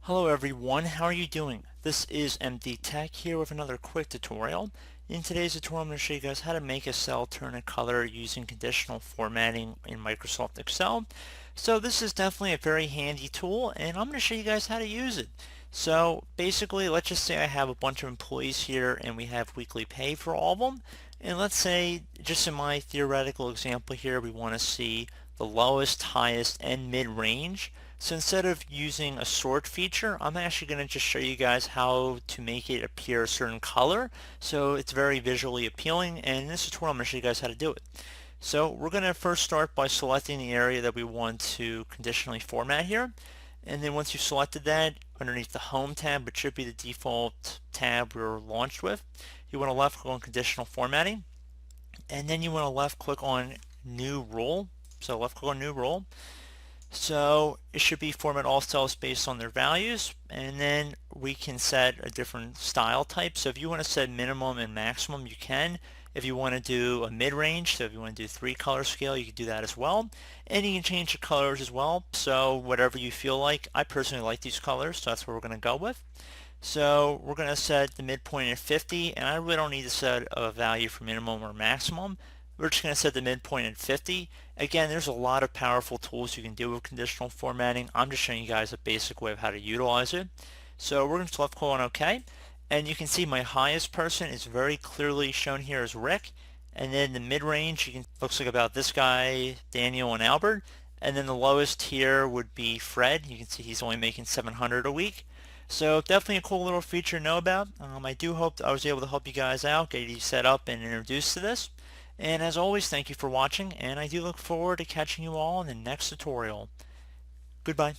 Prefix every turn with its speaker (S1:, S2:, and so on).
S1: Hello everyone, how are you doing? This is MD Tech here with another quick tutorial. In today's tutorial I'm going to show you guys how to make a cell turn a color using conditional formatting in Microsoft Excel. So this is definitely a very handy tool and I'm going to show you guys how to use it. So basically let's just say I have a bunch of employees here and we have weekly pay for all of them. And let's say just in my theoretical example here we want to see the lowest, highest, and mid-range. So instead of using a sort feature, I'm actually going to just show you guys how to make it appear a certain color. So it's very visually appealing, and in this tutorial I'm going to show you guys how to do it. So we're going to first start by selecting the area that we want to conditionally format here. And then once you've selected that, underneath the Home tab, which should be the default tab we're launched with, you want to left click on Conditional Formatting, and then you want to left click on New Rule. So left click on New Rule. So it should be format all cells based on their values, and then we can set a different style type. So if you want to set minimum and maximum, you can. If you want to do a mid-range, so if you want to do 3-color scale, you can do that as well. And you can change the colors as well, so whatever you feel like. I personally like these colors, so that's what we're going to go with. So we're going to set the midpoint at 50, and I really don't need to set a value for minimum or maximum. We're just going to set the midpoint at 50. Again, there's a lot of powerful tools you can do with conditional formatting. I'm just showing you guys a basic way of how to utilize it. So we're going to left click on OK. And you can see my highest person is very clearly shown here as Rick. And then the mid-range, looks like about this guy, Daniel and Albert. And then the lowest here would be Fred. You can see he's only making 700 a week. So definitely a cool little feature to know about. I do hope I was able to help you guys out, get you set up and introduced to this. And as always, thank you for watching, and I do look forward to catching you all in the next tutorial. Goodbye.